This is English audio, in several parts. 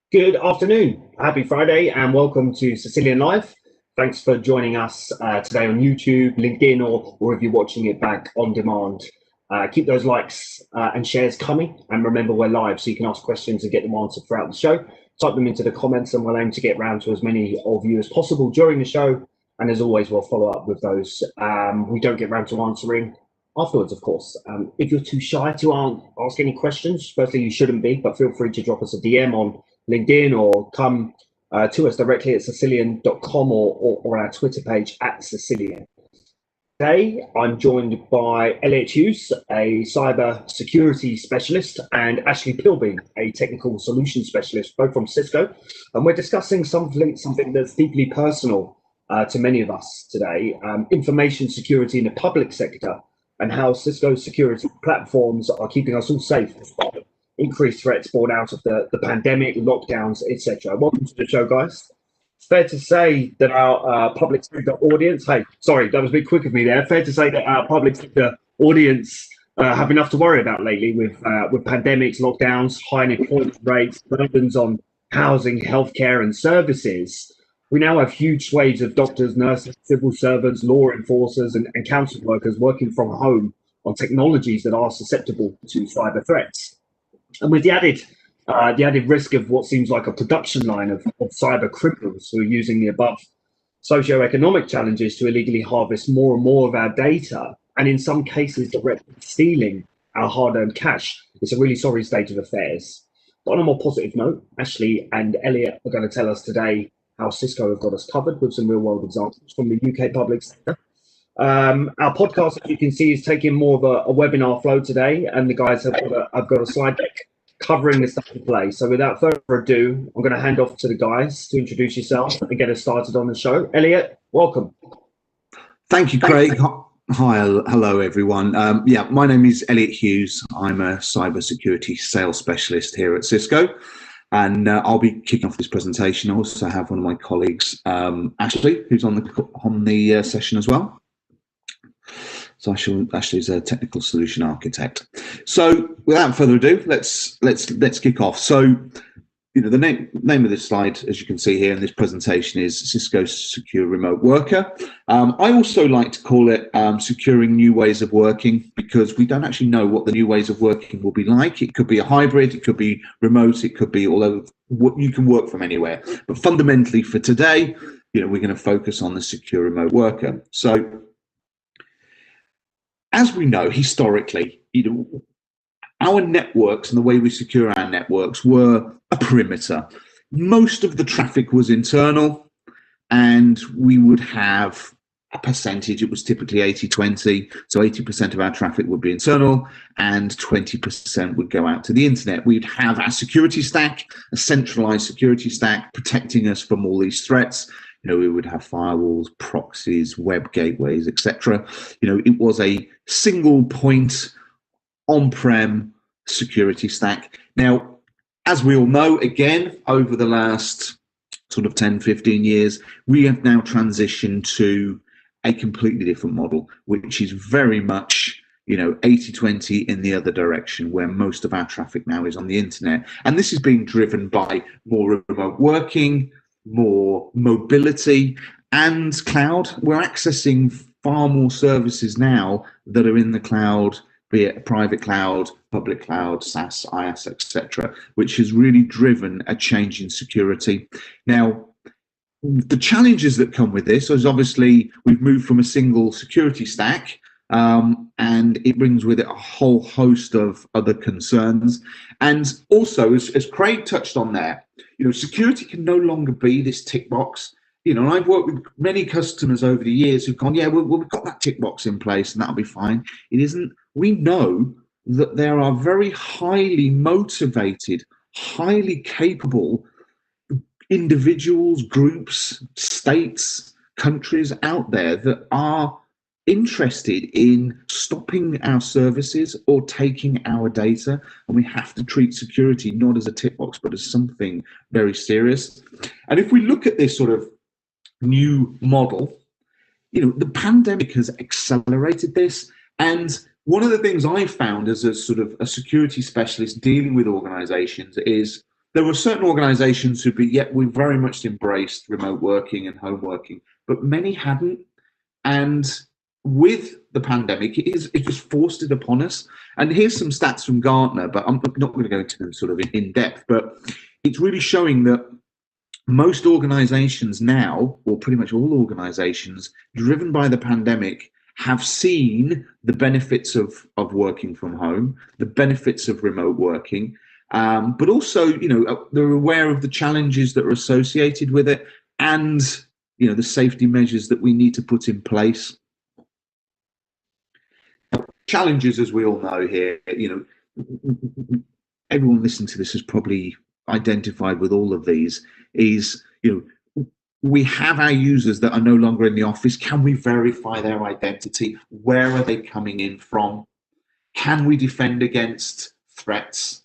Good afternoon. Happy Friday and welcome to Cisilion Live. Thanks for joining us today on YouTube, LinkedIn, or if you're watching it back on demand. Keep those likes and shares coming. And remember, we're live, so you can ask questions and get them answered throughout the show. Type them into the comments and we'll aim to get round to as many of you as possible during the show. And as always, we'll follow up with those we don't get round to answering afterwards, of course. If you're too shy to ask any questions, firstly, you shouldn't be, but feel free to drop us a DM on LinkedIn or come to us directly at Cisilion.com or our Twitter page at Cisilion. Today, I'm joined by Elliot Hughes, a cyber security specialist, and Ashley Pilbeam, a technical solution specialist, both from Cisco. And we're discussing something that's deeply personal to many of us today, information security in the public sector and how Cisco security platforms are keeping us all safe despite increased threats born out of the pandemic, lockdowns, etc. Welcome to the show, guys. It's fair to say that our public sector audience, hey, sorry, that was a bit quick of me there. Fair to say that our public sector audience have enough to worry about lately with pandemics, lockdowns, high unemployment rates, burdens on housing, healthcare, and services. We now have huge swathes of doctors, nurses, civil servants, law enforcers, and council workers working from home on technologies that are susceptible to cyber threats. And with the added risk of what seems like a production line of cyber criminals who are using the above socioeconomic challenges to illegally harvest more and more of our data, and in some cases directly stealing our hard-earned cash, it's a really sorry state of affairs. But on a more positive note, Ashley and Elliot are going to tell us today how Cisco have got us covered with some real-world examples from the UK public sector. Our podcast, as you can see, is taking more of a webinar flow today, and the guys have got a slide deck covering the stuff to play. So without further ado, I'm going to hand off to the guys to introduce yourself and get us started on the show. Elliot, welcome. Thank you, Craig. Hi, hello everyone. My name is Elliot Hughes. I'm a cybersecurity sales specialist here at Cisco, and I'll be kicking off this presentation. I also have one of my colleagues, Ashley, who's on the session as well. So Ashley's a technical solution architect. So without further ado, let's kick off. So, the name of this slide, as you can see here in this presentation, is Cisco Secure Remote Worker. I also like to call it securing new ways of working, because we don't actually know what the new ways of working will be like. It could be a hybrid, it could be remote, it could be you can work from anywhere. But fundamentally for today, we're going to focus on the secure remote worker. So, as we know, historically, our networks and the way we secure our networks were a perimeter. Most of the traffic was internal, and we would have a percentage. It was typically 80-20. So 80% of our traffic would be internal and 20% would go out to the internet. We'd have our security stack, a centralized security stack protecting us from all these threats. We would have firewalls, proxies, web gateways, etc. It was a single point on-prem security stack. Now, as we all know, again, over the last sort of 10, 15 years, we have now transitioned to a completely different model, which is very much 80-20 in the other direction, where most of our traffic now is on the internet. And this is being driven by more remote working, more mobility, and cloud. We're accessing far more services now that are in the cloud, be it private cloud, public cloud, SaaS, IaaS, etc., which has really driven a change in security. Now, the challenges that come with this is obviously we've moved from a single security stack, and it brings with it a whole host of other concerns. And also, as Craig touched on there, security can no longer be this tick box. And I've worked with many customers over the years who've gone, yeah, well, we've got that tick box in place and that'll be fine. It isn't. We know that there are very highly motivated, highly capable individuals, groups, states, countries out there that are interested in stopping our services or taking our data, and we have to treat security not as a tick box but as something very serious. And if we look at this sort of new model, the pandemic has accelerated this. And one of the things I found as a sort of a security specialist dealing with organizations is there were certain organizations who, yet we very much embraced remote working and home working, but many hadn't. And with the pandemic, it just forced it upon us. And here's some stats from Gartner, but I'm not going to go into them sort of in depth, but it's really showing that most organizations now, or pretty much all organizations, driven by the pandemic, have seen the benefits of working from home, the benefits of remote working, but also, they're aware of the challenges that are associated with it, and the safety measures that we need to put in place. Challenges, as we all know here, everyone listening to this has probably identified with all of these, is, we have our users that are no longer in the office. Can we verify their identity? Where are they coming in from? Can we defend against threats?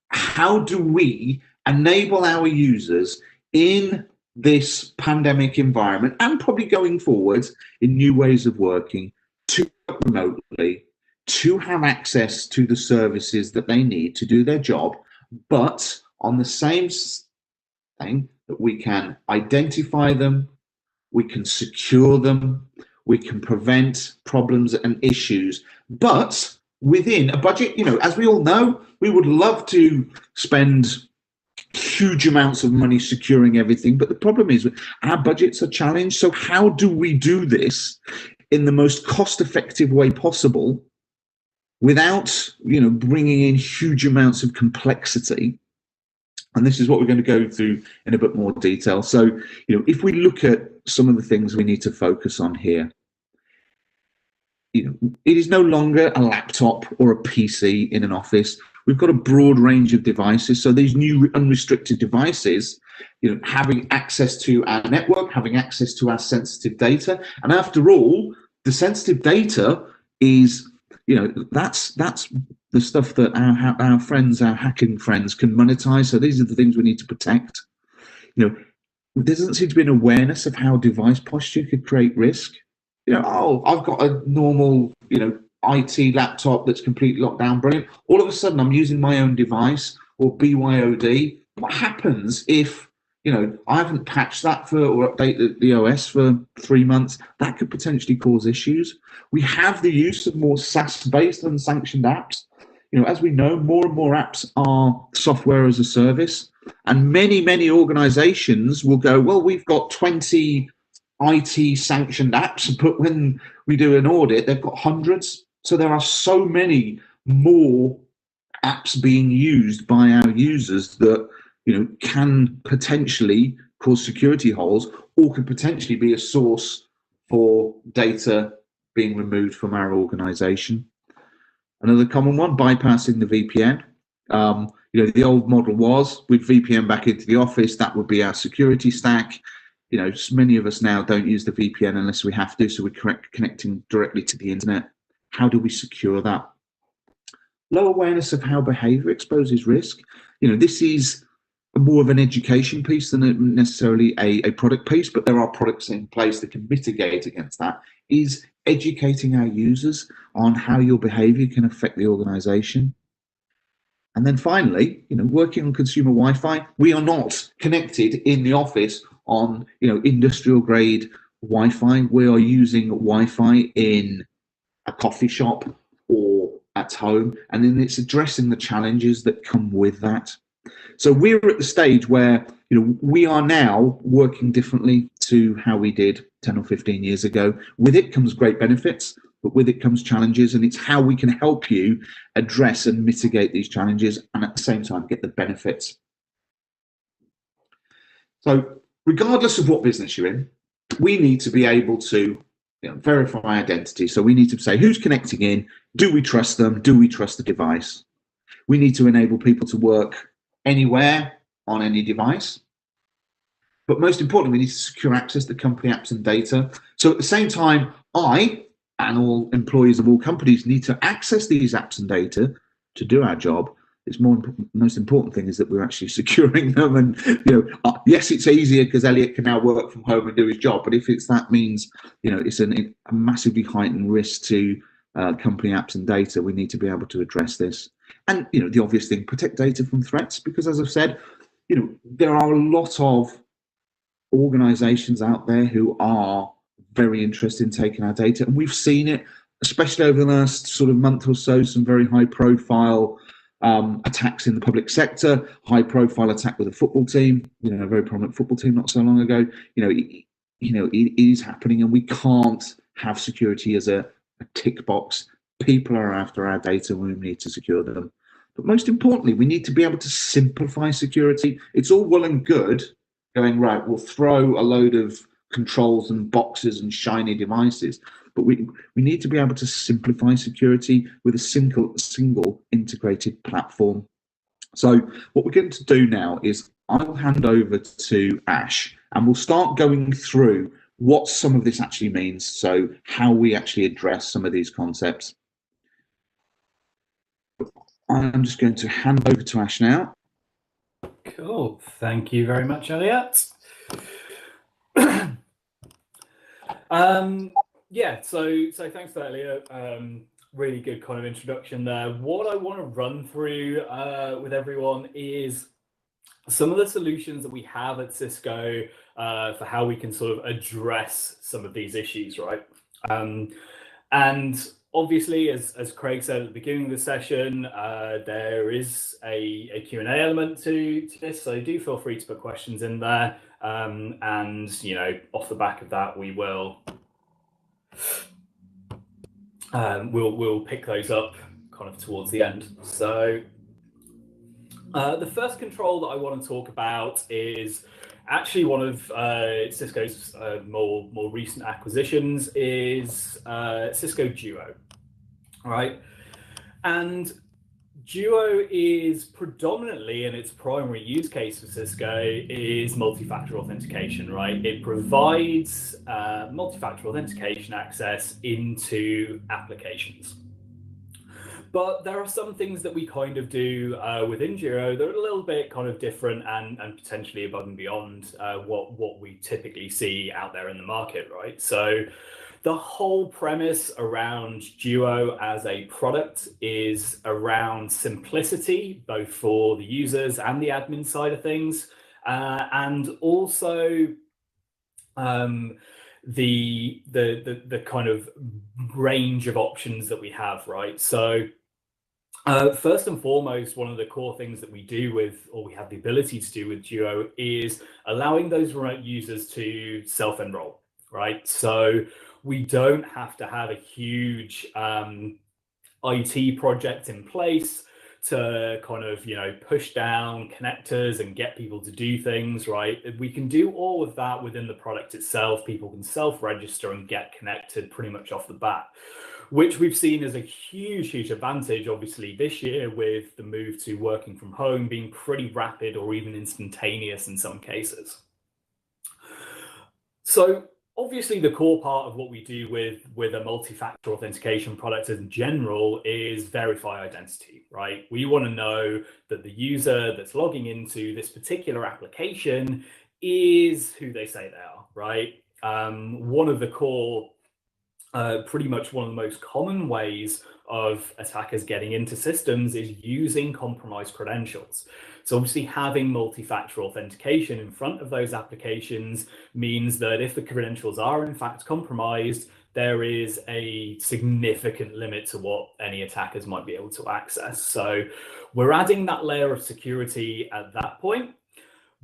How do we enable our users in this pandemic environment, and probably going forward in new ways of working, to work remotely, to have access to the services that they need to do their job, but on the same thing, that we can identify them, we can secure them, we can prevent problems and issues, but within a budget. As we all know, we would love to spend huge amounts of money securing everything, but the problem is our budgets are challenged. So how do we do this in the most cost-effective way possible without bringing in huge amounts of complexity? And this is what we're going to go through in a bit more detail. So if we look at some of the things we need to focus on here, it is no longer a laptop or a PC in an office. We've got a broad range of devices. So these new unrestricted devices, having access to our network, having access to our sensitive data. And after all, the sensitive data is, that's the stuff that our friends, our hacking friends, can monetize. So these are the things we need to protect. There doesn't seem to be an awareness of how device posture could create risk. I've got a normal, IT laptop that's completely locked down, brilliant. All of a sudden, I'm using my own device or BYOD. What happens if, I haven't patched that or updated the OS for 3 months? That could potentially cause issues. We have the use of more SaaS-based unsanctioned apps. As we know, more and more apps are software as a service, and many organizations will go, well, we've got 20 IT sanctioned apps, but when we do an audit, they've got hundreds. So there are so many more apps being used by our users that can potentially cause security holes, or could potentially be a source for data being removed from our organization. Another common one, bypassing the VPN. The old model was with VPN back into the office, that would be our security stack. Many of us now don't use the VPN unless we have to, so we're connecting directly to the internet. How do we secure that? Low awareness of how behavior exposes risk. This is more of an education piece than necessarily a product piece, but there are products in place that can mitigate against that. Is educating our users on how your behavior can affect the organization. And then finally, working on consumer Wi-Fi. We are not connected in the office on, industrial grade Wi-Fi. We are using Wi-Fi in a coffee shop or at home, and then it's addressing the challenges that come with that. So we're at the stage where, we are now working differently to how we did 10 or 15 years ago. With it comes great benefits, but with it comes challenges, and it's how we can help you address and mitigate these challenges and at the same time get the benefits. So regardless of what business you're in, we need to be able to verify identity. So we need to say who's connecting in, do we trust them, do we trust the device? We need to enable people to work anywhere on any device. But most importantly, we need to secure access to company apps and data. So at the same time, I and all employees of all companies need to access these apps and data to do our job. It's most important thing is that we're actually securing them. And yes, it's easier because Elliot can now work from home and do his job. But if that means it's a massively heightened risk to company apps and data, we need to be able to address this. And, the obvious thing, protect data from threats, because as I've said, there are a lot of organizations out there who are very interested in taking our data. And we've seen it, especially over the last sort of month or so, some very high profile attacks in the public sector, high profile attack with a football team, a very prominent football team not so long ago. It is happening, and we can't have security as a tick box. People are after our data, and we need to secure them. But most importantly, we need to be able to simplify security. It's all well and good going, right, we'll throw a load of controls and boxes and shiny devices, but we need to be able to simplify security with a single integrated platform. So what we're going to do now is I'll hand over to Ash, and we'll start going through what some of this actually means, so how we actually address some of these concepts. I'm just going to hand over to Ash now. Cool. Thank you very much, Elliot. Yeah, so thanks for that, Elliot. Really good kind of introduction there. What I want to run through with everyone is some of the solutions that we have at Cisco for how we can sort of address some of these issues, right? And obviously, as Craig said at the beginning of the session, there is a Q&A element to this, so do feel free to put questions in there. And, off the back of that, we will we'll pick those up kind of towards the end. So the first control that I want to talk about is actually one of Cisco's more recent acquisitions is Cisco Duo. All right, and Duo is predominantly, in its primary use case for Cisco, is multi-factor authentication, right? It provides multi-factor authentication access into applications. But there are some things that we kind of do within Duo that are a little bit kind of different and potentially above and beyond what we typically see out there in the market, right? So the whole premise around Duo as a product is around simplicity, both for the users and the admin side of things, and also the kind of range of options that we have, right? So first and foremost, one of the core things that we do with, or we have the ability to do with Duo, is allowing those remote users to self-enroll, right? So we don't have to have a huge IT project in place to kind of, push down connectors and get people to do things, right? We can do all of that within the product itself. People can self-register and get connected pretty much off the bat, which we've seen as a huge advantage, obviously, this year with the move to working from home being pretty rapid or even instantaneous in some cases. So obviously, the core part of what we do with a multi-factor authentication product in general is verify identity, right? We want to know that the user that's logging into this particular application is who they say they are, right? One of the core, pretty much one of the most common ways of attackers getting into systems is using compromised credentials. So obviously having multi-factor authentication in front of those applications means that if the credentials are in fact compromised, there is a significant limit to what any attackers might be able to access. So we're adding that layer of security at that point,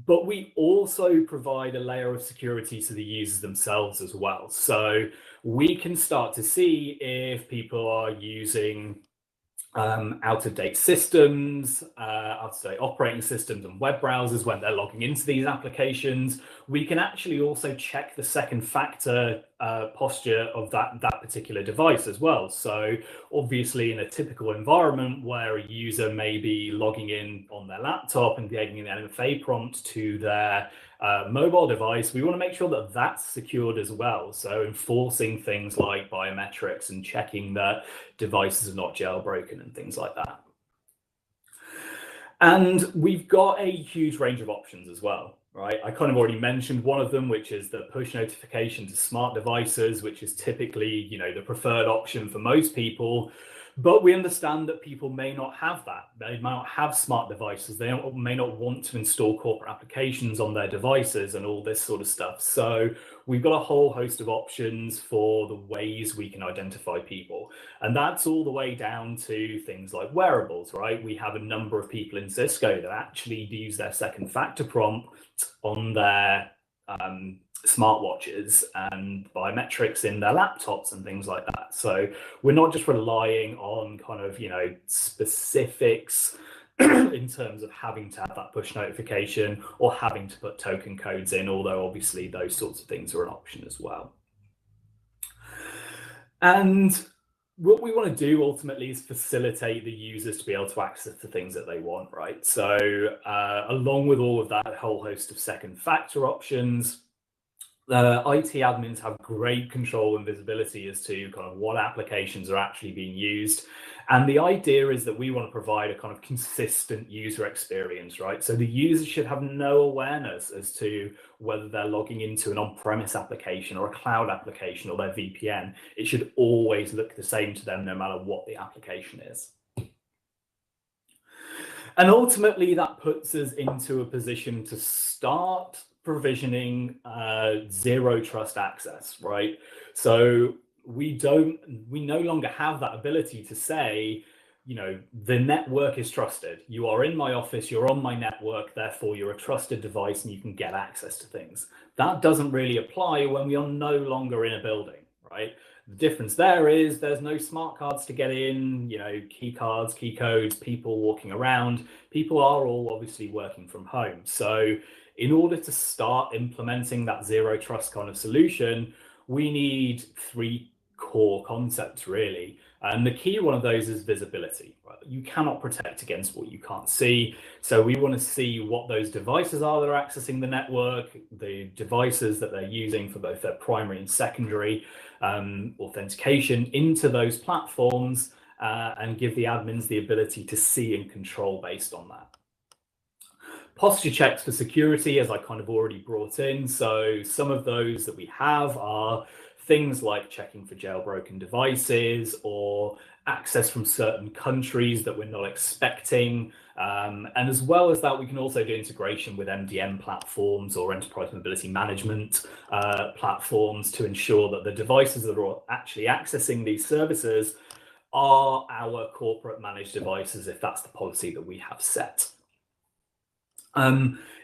but we also provide a layer of security to the users themselves as well. So we can start to see if people are using out-of-date systems, out-of-date operating systems and web browsers when they're logging into these applications. We can actually also check the second factor posture of that particular device as well. So obviously in a typical environment where a user may be logging in on their laptop and getting an MFA prompt to their mobile device, we want to make sure that that's secured as well. So enforcing things like biometrics and checking that devices are not jailbroken and things like that. And we've got a huge range of options as well, right? I kind of already mentioned one of them, which is the push notification to smart devices, which is typically, the preferred option for most people. But we understand that people may not have that. They might not have smart devices. They may not want to install corporate applications on their devices and all this sort of stuff. So we've got a whole host of options for the ways we can identify people. And that's all the way down to things like wearables, right? We have a number of people in Cisco that actually use their second factor prompt on their smartwatches and biometrics in their laptops and things like that. So we're not just relying on kind of, specifics in terms of having to have that push notification or having to put token codes in, although obviously those sorts of things are an option as well. And what we want to do ultimately is facilitate the users to be able to access the things that they want, right? So along with all of that whole host of second factor options, IT admins have great control and visibility as to kind of what applications are actually being used. And the idea is that we want to provide a kind of consistent user experience, right? So the user should have no awareness as to whether they're logging into an on-premise application or a cloud application or their VPN. It should always look the same to them no matter what the application is. And ultimately that puts us into a position to start provisioning zero trust access, right? So we no longer have that ability to say, the network is trusted. You are in my office, you're on my network, therefore you're a trusted device and you can get access to things. That doesn't really apply when we are no longer in a building, right? The difference there is there's no smart cards to get in, key cards, key codes, people walking around. People are all obviously working from home. So in order to start implementing that zero trust kind of solution, we need three core concepts really. And the key one of those is visibility. Right? You cannot protect against what you can't see. So we want to see what those devices are that are accessing the network, the devices that they're using for both their primary and secondary authentication into those platforms, and give the admins the ability to see and control based on that. Posture checks for security, as I kind of already brought in. So some of those that we have are things like checking for jailbroken devices or access from certain countries that we're not expecting. And as well as that, we can also do integration with MDM platforms or enterprise mobility management platforms to ensure that the devices that are actually accessing these services are our corporate managed devices, if that's the policy that we have set.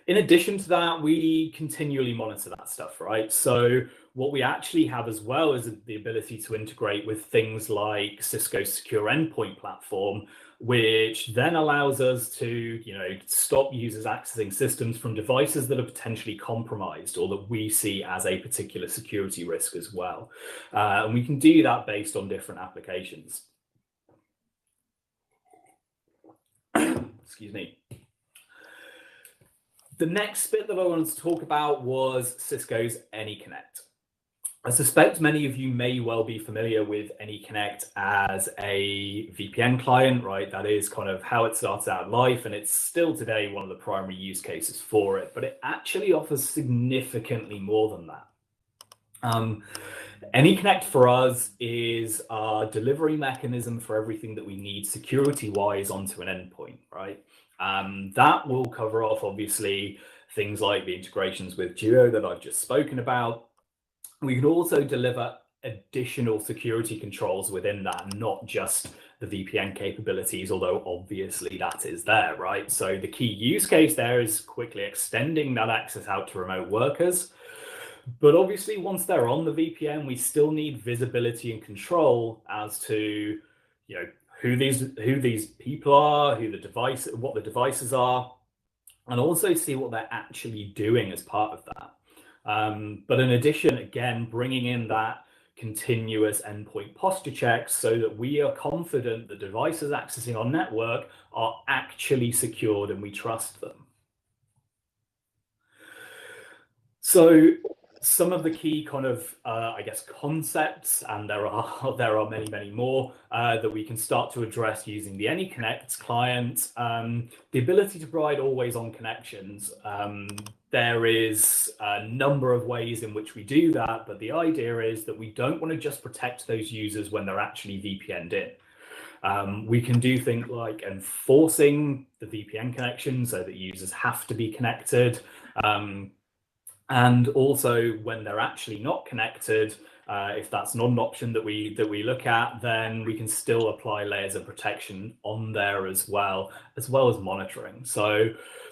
In addition to that, we continually monitor that stuff, right? So what we actually have as well is the ability to integrate with things like Cisco's secure endpoint platform, which then allows us to, stop users accessing systems from devices that are potentially compromised or that we see as a particular security risk as well. And we can do that based on different applications. Excuse me. The next bit that I wanted to talk about was Cisco's AnyConnect. I suspect many of you may well be familiar with AnyConnect as a VPN client, right? That is kind of how it starts out in life, and it's still today one of the primary use cases for it, but it actually offers significantly more than that. AnyConnect for us is our delivery mechanism for everything that we need security-wise onto an endpoint, right? That will cover off, obviously, things like the integrations with Duo that I've just spoken about. We can also deliver additional security controls within that, not just the VPN capabilities, although obviously that is there, right? So the key use case there is quickly extending that access out to remote workers. But obviously, once they're on the VPN, we still need visibility and control as to, who these people are, what the devices are, and also see what they're actually doing as part of that. But in addition, again, bringing in that continuous endpoint posture checks so that we are confident the devices accessing our network are actually secured and we trust them. So some of the key kind of, concepts, and there are many, many more that we can start to address using the AnyConnect client. The ability to provide always-on connections. There is a number of ways in which we do that, but the idea is that we don't want to just protect those users when they're actually VPN'd in. We can do things like enforcing the VPN connection so that users have to be connected. And also when they're actually not connected, if that's not an option that we look at, then we can still apply layers of protection on there as well as monitoring. So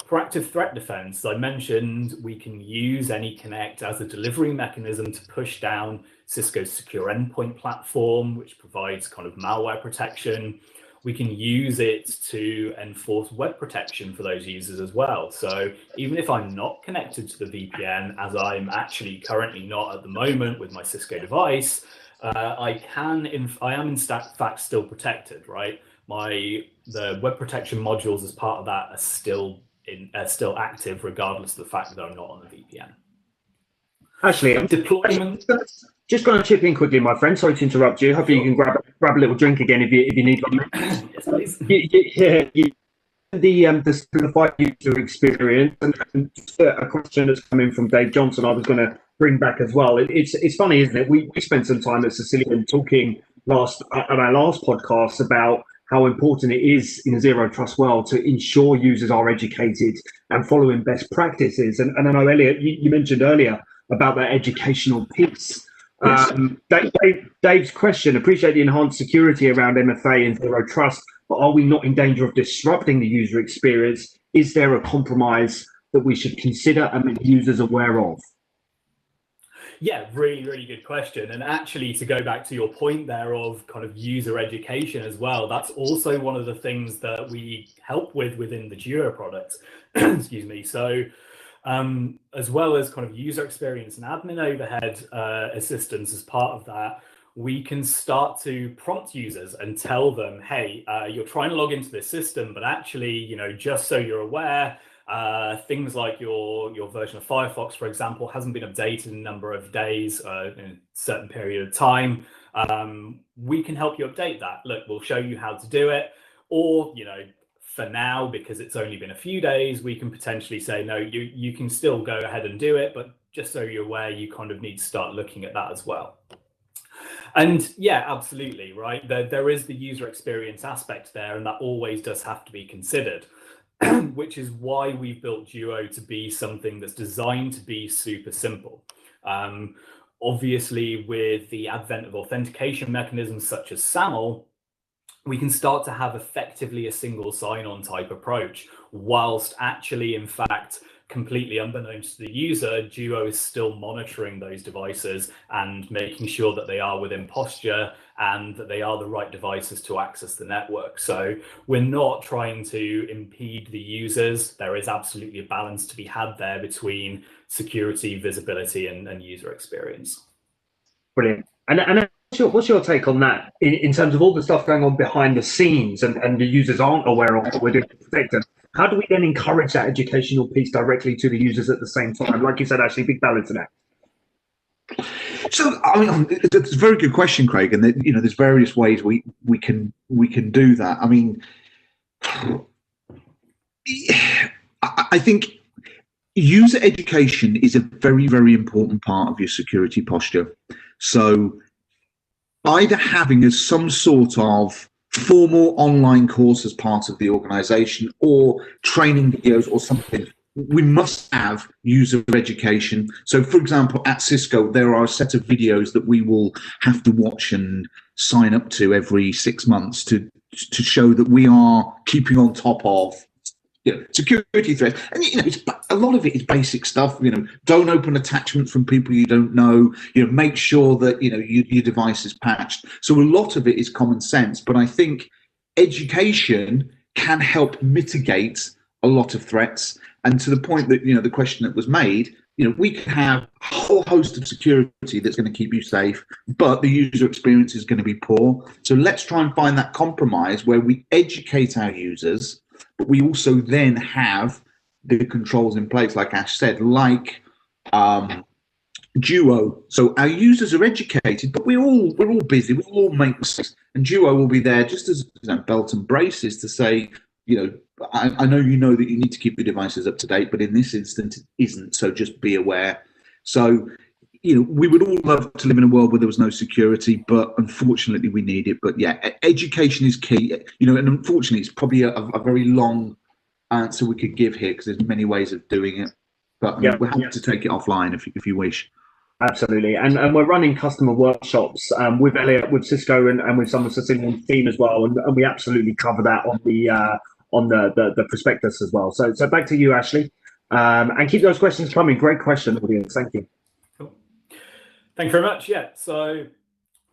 proactive threat defense, I mentioned we can use AnyConnect as a delivery mechanism to push down Cisco's secure endpoint platform, which provides kind of malware protection. We can use it to enforce web protection for those users as well. So even if I'm not connected to the VPN, as I'm actually currently not at the moment with my Cisco device, I am in fact still protected, right? The web protection modules as part of that are still active, regardless of the fact that I'm not on the VPN. Actually, Deployment. Just going to chip in quickly, my friend. Sorry to interrupt you. Hopefully you can grab a little drink again if you need one. Yes, please. The simplified user experience, and a question that's come in from Dave Johnson, I was going to bring back as well. It's funny, isn't it? We spent some time at Cisilion talking on our last podcast about how important it is in a zero trust world to ensure users are educated and following best practices. And I know, Elliot, you mentioned earlier about that educational piece. Yes. Dave's question, appreciate the enhanced security around MFA and zero trust, but are we not in danger of disrupting the user experience? Is there a compromise that we should consider and make users aware of? Yeah, really, really good question. And actually, to go back to your point there of kind of user education as well, that's also one of the things that we help with within the Duo product. Excuse me. So as well as kind of user experience and admin overhead assistance as part of that, we can start to prompt users and tell them, hey, you're trying to log into this system, but actually, just so you're aware, things like your version of Firefox, for example, hasn't been updated in a number of days, in a certain period of time. We can help you update that. Look, we'll show you how to do it. Or, for now, because it's only been a few days, we can potentially say, no, you can still go ahead and do it, but just so you're aware, you kind of need to start looking at that as well. And yeah, absolutely, right? There is the user experience aspect there, and that always does have to be considered, which is why we've built Duo to be something that's designed to be super simple. Obviously, with the advent of authentication mechanisms such as SAML, we can start to have effectively a single sign-on type approach, whilst actually, in fact, completely unbeknownst to the user, Duo is still monitoring those devices and making sure that they are within posture and that they are the right devices to access the network. So we're not trying to impede the users. There is absolutely a balance to be had there between security, visibility, and user experience. Brilliant. And what's your take on that in terms of all the stuff going on behind the scenes and the users aren't aware of what we're doing to protect them? How do we then encourage that educational piece directly to the users at the same time? Like you said, actually, big balance in that. So, I mean, it's a very good question, Craig, and there's various ways we can do that. I mean, I think user education is a very, very important part of your security posture. So either having some sort of formal online course as part of the organization or training videos or something, we must have user education. So for example, at Cisco, there are a set of videos that we will have to watch and sign up to every 6 months to show that we are keeping on top of security threats. And a lot of it is basic stuff. Don't open attachments from people you don't know. Make sure that your device is patched. So a lot of it is common sense, but I think education can help mitigate a lot of threats. And to the point that the question that was made, we can have a whole host of security that's going to keep you safe, but the user experience is going to be poor. So let's try and find that compromise where we educate our users, but we also then have the controls in place, like Ash said, like Duo. So our users are educated, but we're all busy. We all make mistakes, and Duo will be there just as belt and braces to say, I know that you need to keep your devices up to date, but in this instance it isn't. So just be aware. So we would all love to live in a world where there was no security, but unfortunately we need it. But yeah, education is key, and unfortunately it's probably a very long answer we could give here because there's many ways of doing it. But we're happy to take it offline if you wish. Absolutely, and we're running customer workshops with Elliot, with Cisco, and with some of Cisilion team as well, and we absolutely cover that on the prospectus as well. So back to you, Ashley, and keep those questions coming. Great question, audience. Thank you. Cool. Thank you very much. Yeah, so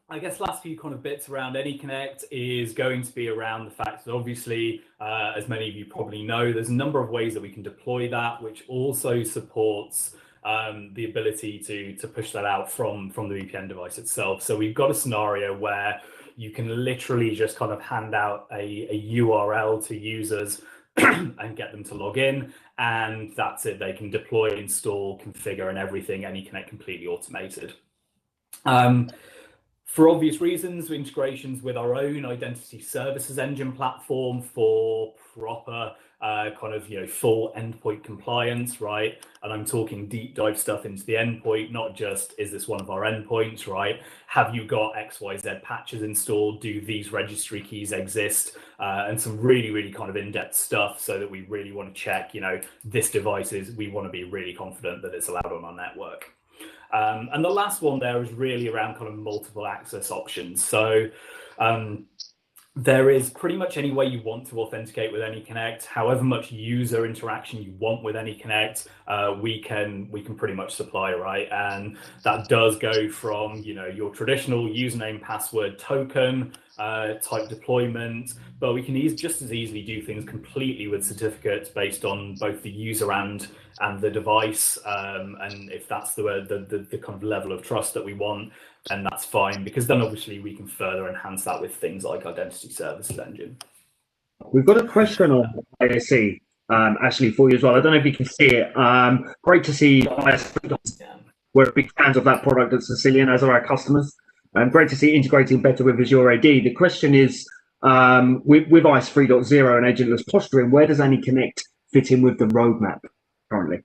I guess last few kind of bits around AnyConnect is going to be around the fact that obviously, as many of you probably know, there's a number of ways that we can deploy that, which also supports the ability to push that out from the VPN device itself. So we've got a scenario where you can literally just kind of hand out a URL to users and get them to log in, and that's it. They can deploy, install, configure, and everything AnyConnect completely automated. For obvious reasons, integrations with our own identity services engine platform for proper kind of full endpoint compliance, right? And I'm talking deep dive stuff into the endpoint, not just is this one of our endpoints, right? Have you got XYZ patches installed? Do these registry keys exist? And some really kind of in-depth stuff, so that we really want to check, this device we want to be really confident that it's allowed on our network. And the last one there is really around kind of multiple access options. So there is pretty much any way you want to authenticate with AnyConnect, however much user interaction you want with AnyConnect, we can pretty much supply, right? And that does go from your traditional username, password, token type deployment, but we can just as easily do things completely with certificates based on both the user and the device, and if that's the kind of level of trust that we want, then that's fine, because then obviously we can further enhance that with things like Identity Services Engine. We've got a question on ISC, Ashley, for you as well. I don't know if you can see it. Great to see IS. We're big fans of that product at Cisilion, as are our customers. Great to see integrating better with Azure AD. The question is, with ICE 3.0 and agentless posturing, where does AnyConnect fit in with the roadmap currently?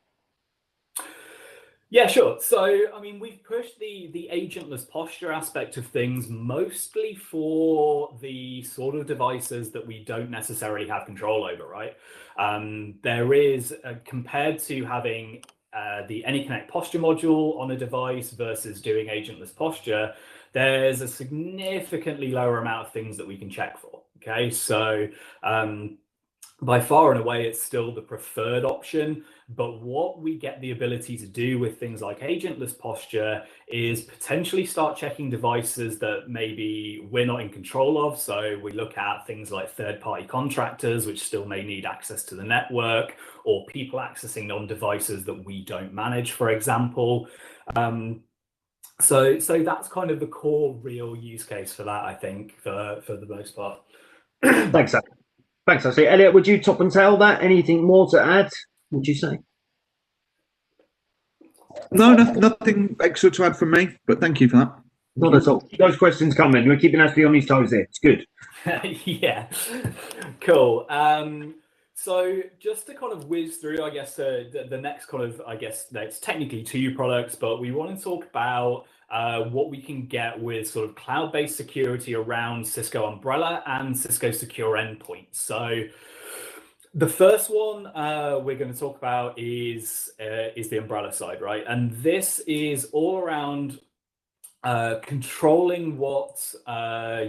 Yeah, sure. So, I mean, we've pushed the agentless posture aspect of things mostly for the sort of devices that we don't necessarily have control over, right? There is, compared to having the AnyConnect posture module on a device versus doing agentless posture, there's a significantly lower amount of things that we can check for, okay? So, by far and away, it's still the preferred option. But what we get the ability to do with things like agentless posture is potentially start checking devices that maybe we're not in control of. So we look at things like third-party contractors, which still may need access to the network, or people accessing on devices that we don't manage, for example. So that's kind of the core real use case for that, I think, for the most part. Thanks, Ashley. Thanks, Ashley. Elliot, would you top and tail that? Anything more to add, would you say? No, nothing extra to add from me, but thank you for that. Not at all. Keep those questions coming. We're keeping Ashley on his toes here. It's good. Yeah, cool. So just to kind of whiz through, I guess, the next kind of, I guess, it's technically 2 products, but we want to talk about what we can get with sort of cloud-based security around Cisco Umbrella and Cisco Secure Endpoint. So the first one we're going to talk about is the Umbrella side, right? And this is all around controlling what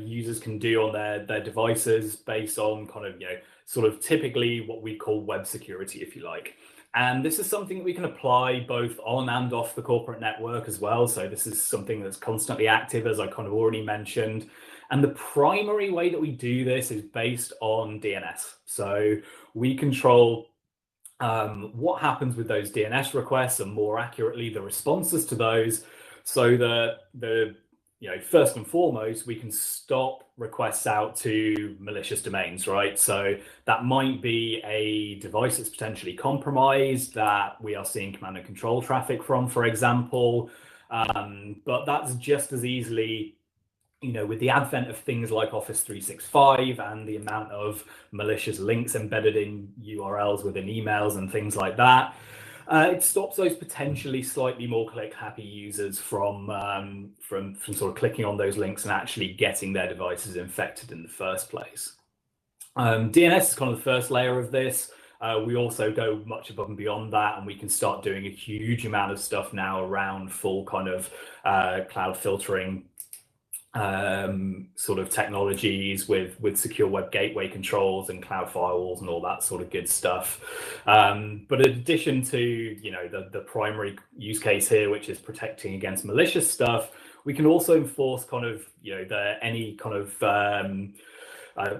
users can do on their devices based on kind of, sort of typically what we call web security, if you like. And this is something that we can apply both on and off the corporate network as well. So this is something that's constantly active, as I kind of already mentioned. And the primary way that we do this is based on DNS. So we control what happens with those DNS requests, and more accurately, the responses to those, so that first and foremost, we can stop requests out to malicious domains, right? So that might be a device that's potentially compromised that we are seeing command and control traffic from, for example. But that's just as easily, with the advent of things like Office 365 and the amount of malicious links embedded in URLs within emails and things like that, It stops those potentially slightly more click-happy users from sort of clicking on those links and actually getting their devices infected in the first place. DNS is kind of the first layer of this. We also go much above and beyond that, and we can start doing a huge amount of stuff now around full kind of cloud filtering sort of technologies with secure web gateway controls and cloud firewalls and all that sort of good stuff. But in addition to, you know, the primary use case here, which is protecting against malicious stuff, we can also enforce kind of, you know, any kind of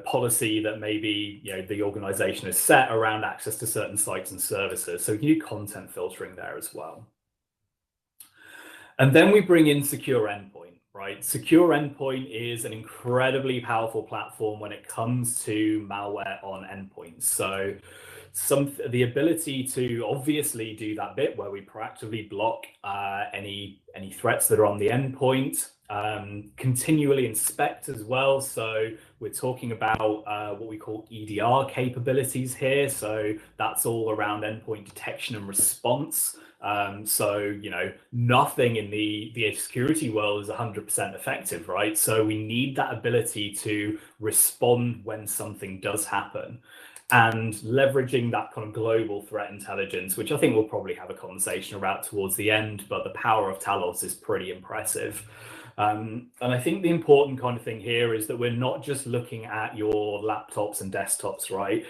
policy that maybe, you know, the organization has set around access to certain sites and services. So we can do content filtering there as well. And then we bring in Secure Endpoint. Right, Secure Endpoint is an incredibly powerful platform when it comes to malware on endpoints. So the ability to obviously do that bit where we proactively block any threats that are on the endpoint, continually inspect as well. So we're talking about what we call EDR capabilities here. So that's all around endpoint detection and response. So, you know, nothing in the security world is 100% effective, right? So we need that ability to respond when something does happen, and leveraging that kind of global threat intelligence, which I think we'll probably have a conversation about towards the end, but the power of Talos is pretty impressive. And I think the important kind of thing here is that we're not just looking at your laptops and desktops, right?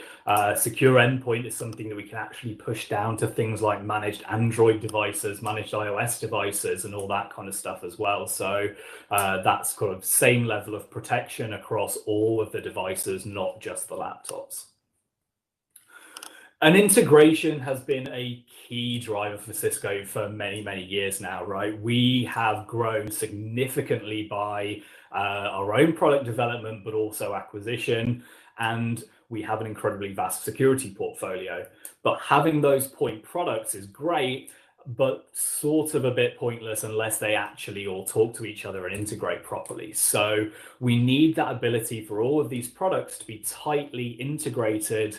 Secure Endpoint is something that we can actually push down to things like managed Android devices, managed iOS devices, and all that kind of stuff as well. So that's kind of same level of protection across all of the devices, not just the laptops. And integration has been a key driver for Cisco for many, many years now, right? We have grown significantly by our own product development, but also acquisition. And we have an incredibly vast security portfolio. But having those point products is great, but sort of a bit pointless unless they actually all talk to each other and integrate properly. So we need that ability for all of these products to be tightly integrated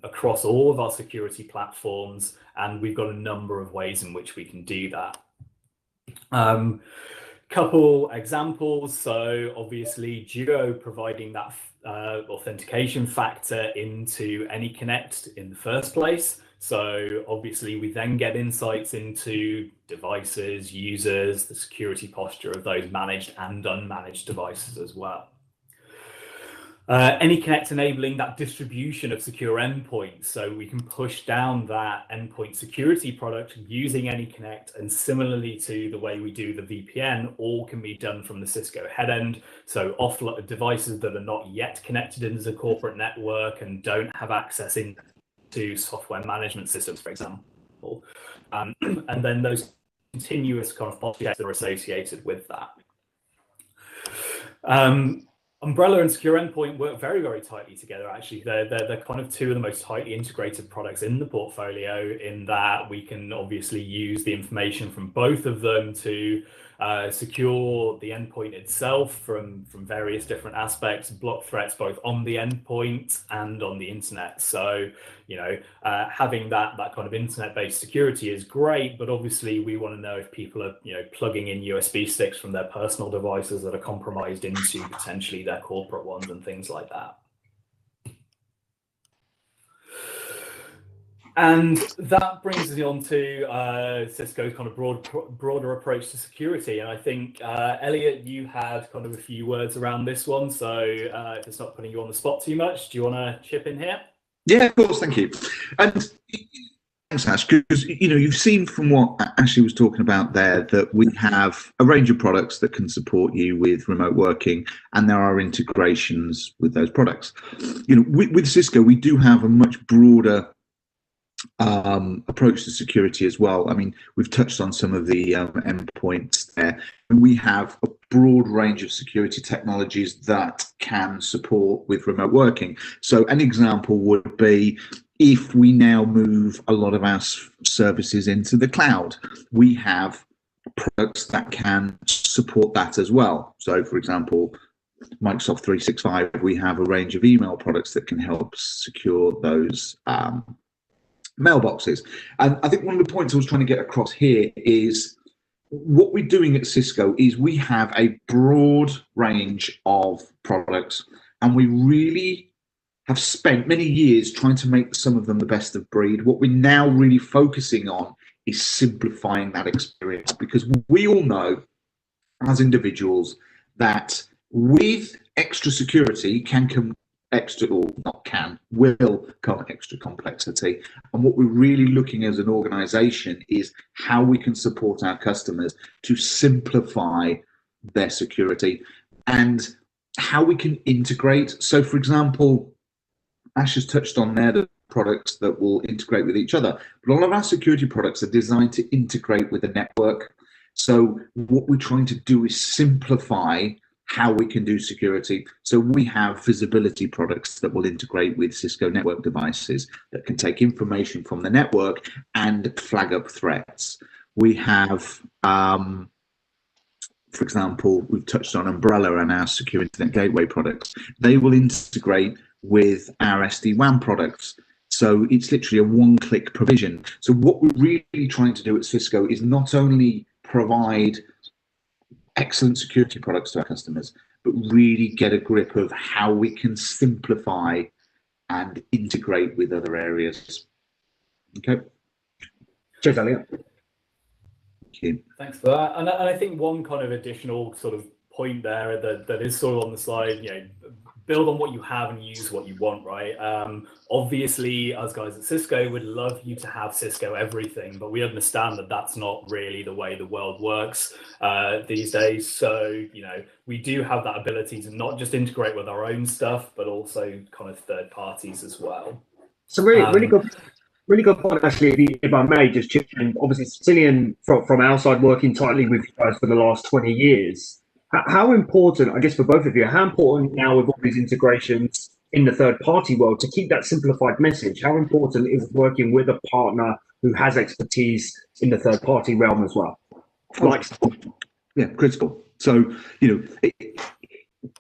across all of our security platforms, and we've got a number of ways in which we can do that. Couple examples. So obviously Duo providing that authentication factor into AnyConnect in the first place. So obviously we then get insights into devices, users, the security posture of those managed and unmanaged devices as well. AnyConnect enabling that distribution of secure endpoints, so we can push down that endpoint security product using AnyConnect, and similarly to the way we do the VPN, all can be done from the Cisco headend. So offload devices that are not yet connected into the corporate network and don't have access into software management systems, for example, and then those continuous kind of posture that are associated with that. Umbrella and Secure Endpoint work very, very tightly together, actually. They're kind of two of the most tightly integrated products in the portfolio, in that we can obviously use the information from both of them to secure the endpoint itself from various different aspects, block threats both on the endpoint and on the internet. So, you know, having that kind of internet-based security is great, but obviously we want to know if people are, you know, plugging in USB sticks from their personal devices that are compromised into potentially their corporate ones and things like that. And that brings us on to Cisco's kind of broader approach to security. And I think, Elliot, you had kind of a few words around this one. So if it's not putting you on the spot too much, do you want to chip in here? Yeah, of course, thank you. And thanks, Ash, because, you know, you've seen from what Ashley was talking about there that we have a range of products that can support you with remote working, and there are integrations with those products. You know, with Cisco, we do have a much broader approach to security as well. I mean, we've touched on some of the endpoints there, and we have a broad range of security technologies that can support with remote working. So an example would be, if we now move a lot of our services into the cloud, we have products that can support that as well. So for example, Microsoft 365, we have a range of email products that can help secure those mailboxes. And I think one of the points I was trying to get across here is what we're doing at Cisco is we have a broad range of products, and we really have spent many years trying to make some of them the best of breed. What we're now really focusing on is simplifying that experience, because we all know as individuals that with extra security will come extra complexity. And what we're really looking as an organization is how we can support our customers to simplify their security and how we can integrate. So for example, Ash has touched on there the products that will integrate with each other, but all of our security products are designed to integrate with the network. So what we're trying to do is simplify how we can do security. So we have visibility products that will integrate with Cisco network devices that can take information from the network and flag up threats. We have, for example, we've touched on Umbrella and our secure internet gateway products. They will integrate with our SD-WAN products. So it's literally a one-click provision. So what we're really trying to do at Cisco is not only provide excellent security products to our customers, but really get a grip of how we can simplify and integrate with other areas. Okay. Cheers, Elliot. Thank you. Thanks for that. And I think one kind of additional sort of point there that is sort of on the slide, build on what you have and use what you want, right? Obviously, us guys at Cisco would love you to have Cisco everything, but we understand that that's not really the way the world works these days. So, we do have that ability to not just integrate with our own stuff, but also kind of third parties as well. So really good point, actually, if I may just chip in. Obviously, Cisilion, from our side, working tightly with you guys for the last 20 years. How important, I guess for both of you, how important now with all these integrations in the third-party world to keep that simplified message? How important is working with a partner who has expertise in the third-party realm as well? Yeah, critical. So,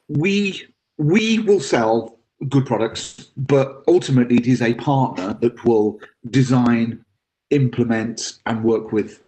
we will sell good products, but ultimately it is a partner that will design, implement, and work with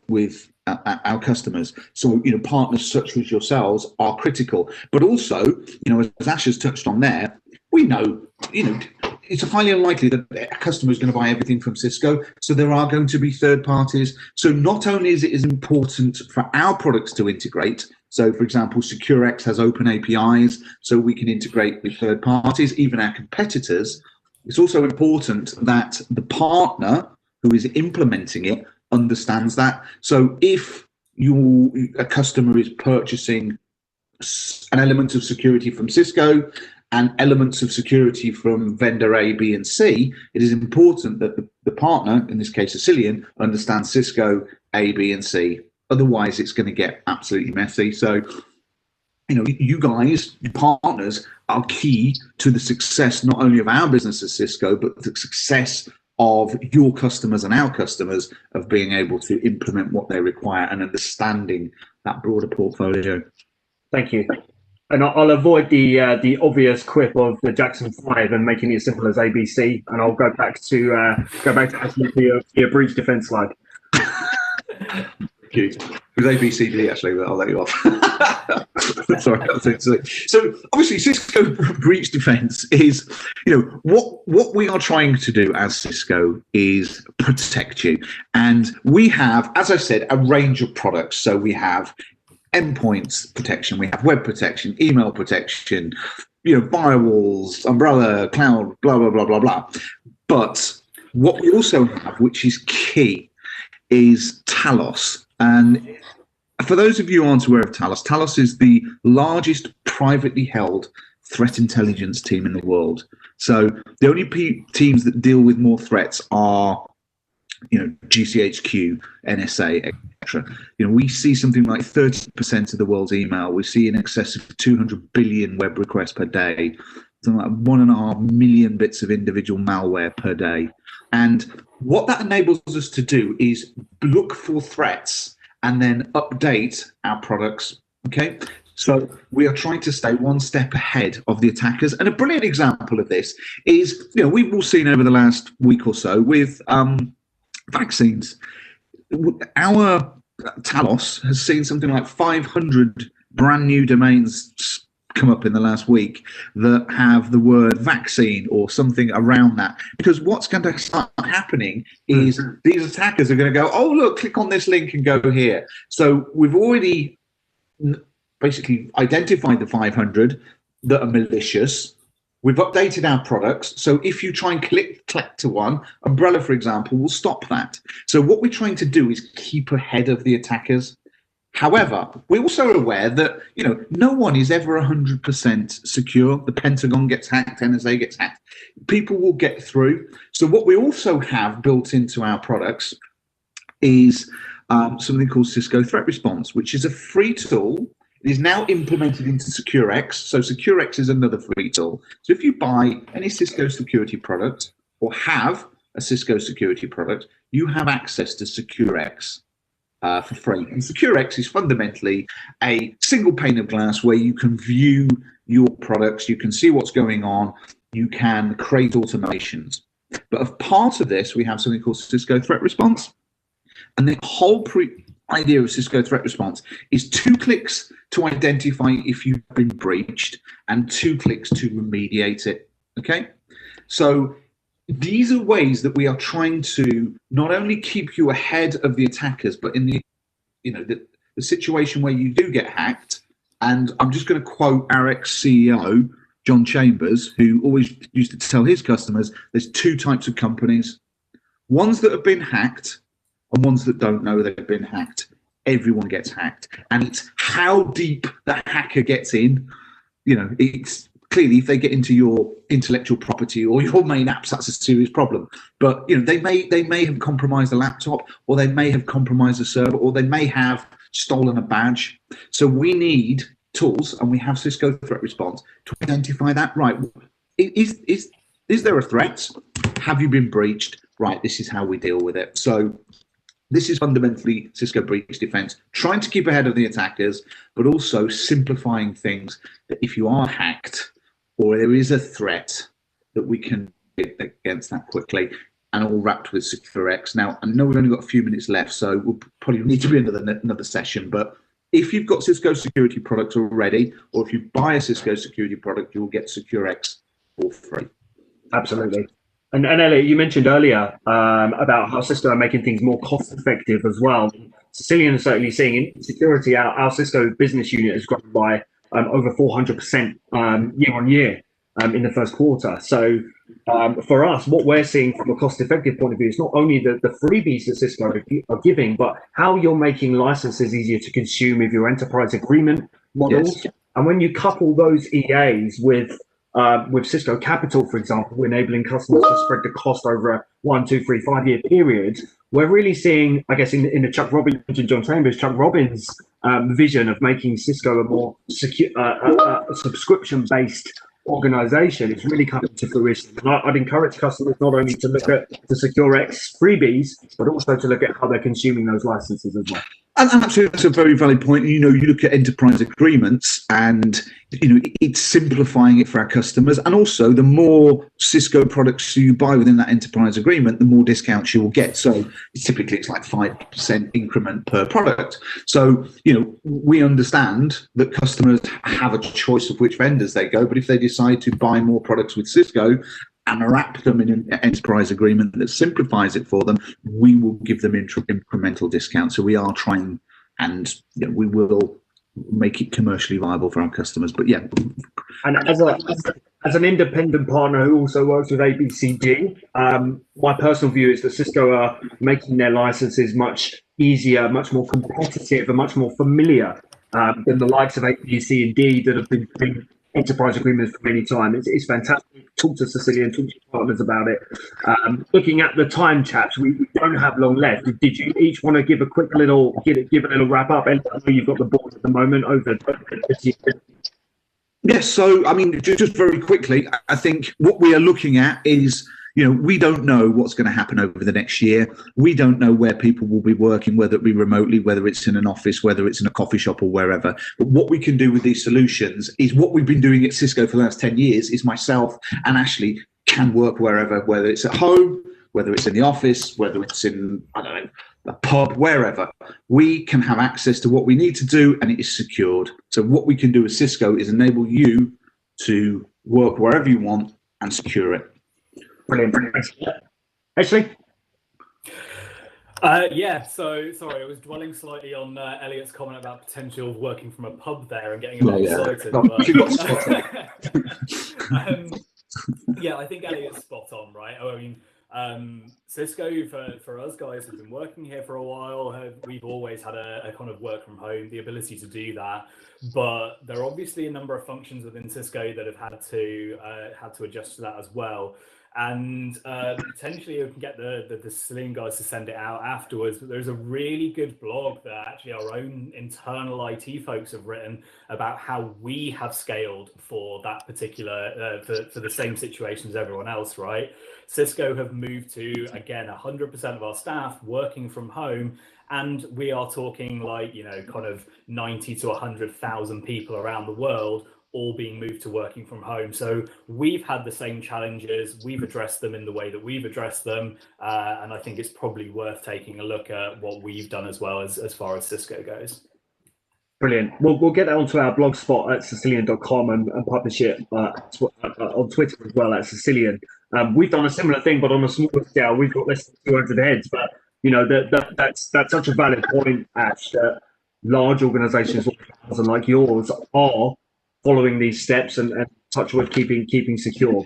our customers. So, partners such as yourselves are critical, but also, as Ash has touched on there, we know, it's highly unlikely that a customer is going to buy everything from Cisco. So there are going to be third parties. So not only is it as important for our products to integrate, so for example, SecureX has open APIs, so we can integrate with third parties, even our competitors. It's also important that the partner who is implementing it understands that. So if a customer is purchasing an element of security from Cisco and elements of security from vendor A, B, and C, it is important that the partner, in this case Cisilion, understands Cisco A, B, and C. Otherwise, it's going to get absolutely messy. So, you guys, your partners, are key to the success not only of our business at Cisco, but the success of your customers and our customers of being able to implement what they require and understanding that broader portfolio. Thank you. And I'll avoid the obvious quip of the Jackson 5 and making it as simple as ABC, and I'll go back to actually your breach defense slide. Cute. It was ABCD actually, but I'll let you off. Sorry. So obviously, Cisco breach defense is, what we are trying to do as Cisco is protect you, and we have, as I said, a range of products. So we have endpoints protection, we have web protection, email protection, firewalls, umbrella, cloud, blah, blah, blah, blah, blah. But what we also have, which is key, is Talos. And for those of you who aren't aware of Talos, Talos is the largest privately held threat intelligence team in the world. So the only teams that deal with more threats are GCHQ, NSA, etc. We see something like 30% of the world's email. We see in excess of 200 billion web requests per day, something like 1.5 million bits of individual malware per day. And what that enables us to do is look for threats and then update our products. Okay, so we are trying to stay one step ahead of the attackers. And a brilliant example of this is, we've all seen over the last week or so with Vaccines. Our Talos has seen something like 500 brand new domains come up in the last week that have the word vaccine or something around that. Because what's going to start happening is these attackers are going to go, oh, look, click on this link and go here. So we've already basically identified the 500 that are malicious. We've updated our products. So if you try and click to one, Umbrella, for example, will stop that. So what we're trying to do is keep ahead of the attackers. However, we're also aware that, no one is ever 100% secure. The Pentagon gets hacked, NSA gets hacked. People will get through. So what we also have built into our products is something called Cisco Threat Response, which is a free tool. It is now implemented into SecureX. So SecureX is another free tool. So if you buy any Cisco security product or have a Cisco security product, you have access to SecureX for free. And SecureX is fundamentally a single pane of glass where you can view your products, you can see what's going on, you can create automations. But as part of this, we have something called Cisco Threat Response. And the whole idea of Cisco Threat Response is 2 clicks to identify if you've been breached and 2 clicks to remediate it. Okay, so these are ways that we are trying to not only keep you ahead of the attackers, but in the situation where you do get hacked. And I'm just going to quote our ex-CEO, John Chambers, who always used to tell his customers, there's 2 types of companies: ones that have been hacked and ones that don't know they've been hacked. Everyone gets hacked, and it's how deep the hacker gets in. It's clearly if they get into your intellectual property or your main apps, that's a serious problem. But they may have compromised a laptop, or they may have compromised a server, or they may have stolen a badge. So we need tools, and we have Cisco Threat Response to identify that. Right, is there a threat? Have you been breached? Right, this is how we deal with it. So this is fundamentally Cisco Breach Defense, trying to keep ahead of the attackers, but also simplifying things that if you are hacked or there is a threat, that we can get against that quickly, and all wrapped with SecureX. Now, I know we've only got a few minutes left, so we'll probably need to be another session, but if you've got Cisco security products already, or if you buy a Cisco security product, you will get SecureX for free. Absolutely. And Elliot, you mentioned earlier about how Cisco are making things more cost-effective as well. Cisilion is certainly seeing in security, our Cisco business unit has grown by over 400% year on year in the first quarter. So for us, what we're seeing from a cost-effective point of view is not only the freebies that Cisco are giving, but how you're making licenses easier to consume with your enterprise agreement models. Yes. And when you couple those EAs with Cisco Capital, for example, enabling customers to spread the cost over a 1, 2, 3, 5 year period, we're really seeing, I guess, in the Chuck Robbins and John Chambers, Chuck Robbins vision of making Cisco a more secure, subscription-based organization. It's really coming to fruition. And I'd encourage customers not only to look at the SecureX freebies, but also to look at how they're consuming those licenses as well. And absolutely, that's a very valid point. You look at enterprise agreements, and it's simplifying it for our customers. And also, the more Cisco products you buy within that enterprise agreement, the more discounts you will get. So typically, it's like 5% increment per product. So we understand that customers have a choice of which vendors they go, but if they decide to buy more products with Cisco and wrap them in an enterprise agreement that simplifies it for them, we will give them incremental discounts. So we are trying, and we will make it commercially viable for our customers. But yeah. And as an independent partner who also works with ABCG, my personal view is that Cisco are making their licenses much easier, much more competitive, and much more familiar than the likes of ABC and D that have been doing enterprise agreements for many time. It's fantastic. Talk to Cisilion, talk to your partners about it. Looking at the time, chaps, we don't have long left. Did you each want to give a quick little wrap up? And I know you've got the board at the moment over. Yes. So I mean, just very quickly, I think what we are looking at is, we don't know what's going to happen over the next year. We don't know where people will be working, whether it be remotely, whether it's in an office, whether it's in a coffee shop or wherever. But what we can do with these solutions is what we've been doing at Cisco for the last 10 years is myself and Ashley can work wherever, whether it's at home, whether it's in the office, whether it's in, I don't know, a pub, wherever. We can have access to what we need to do, and it is secured. So what we can do as Cisco is enable you to work wherever you want and secure it. Brilliant. Ashley? Yeah, so sorry, I was dwelling slightly on Elliot's comment about potential of working from a pub there and getting a bit excited. But, yeah, I think Elliot's spot on, right? I mean, Cisco, for us guys who've been working here for a while, we've always had a kind of work from home, the ability to do that. But there are obviously a number of functions within Cisco that have had to adjust to that as well. And potentially we can get the Cisilion guys to send it out afterwards. But there's a really good blog that actually our own internal IT folks have written about how we have scaled for that particular, for the same situation as everyone else, right? Cisco have moved to, again, 100% of our staff working from home. And we are talking like, you know, kind of 90 to 100,000 people around the world all being moved to working from home. So we've had the same challenges. We've addressed them in the way that we've addressed them. And I think it's probably worth taking a look at what we've done as well as far as Cisco goes. Brilliant. We'll get that onto our blog spot at Cisilion.com and publish it on Twitter as well at Cisilion. We've done a similar thing, but on a smaller scale. We've got less than 200 heads, but you know that's such a valid point, Ash, that large organisations like yours are following these steps and touch wood, keeping secure.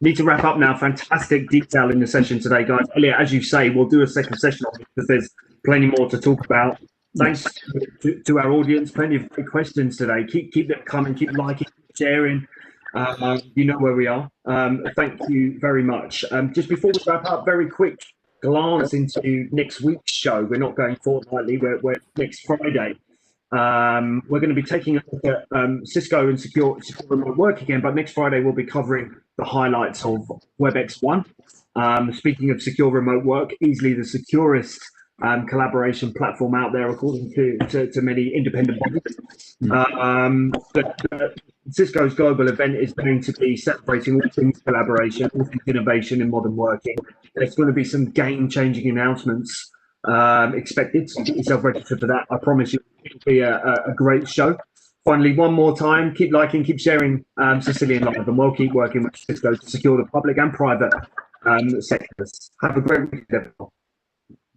Need to wrap up now. Fantastic detail in the session today, guys. Elliot, as you say, we'll do a second session on it because there's plenty more to talk about. Thanks to our audience. Plenty of great questions today. Keep them coming. Keep liking, keep sharing. You know where we are. Thank you very much. Just before we wrap up, very quick glance into next week's show. We're not going fortnightly. We're next Friday. We're going to be taking a look at Cisco and secure remote work again, but next Friday we'll be covering the highlights of WebEx 1. Speaking of secure remote work, easily the securest collaboration platform out there, according to many independent bodies. Cisco's global event is going to be celebrating all things collaboration, all things innovation in modern working. There's going to be some game-changing announcements expected, so get yourself registered for that. I promise you it'll be a great show. Finally, one more time, keep liking, keep sharing Cisilion Live, and we'll keep working with Cisco to secure the public and private sectors. Have a great week, everyone.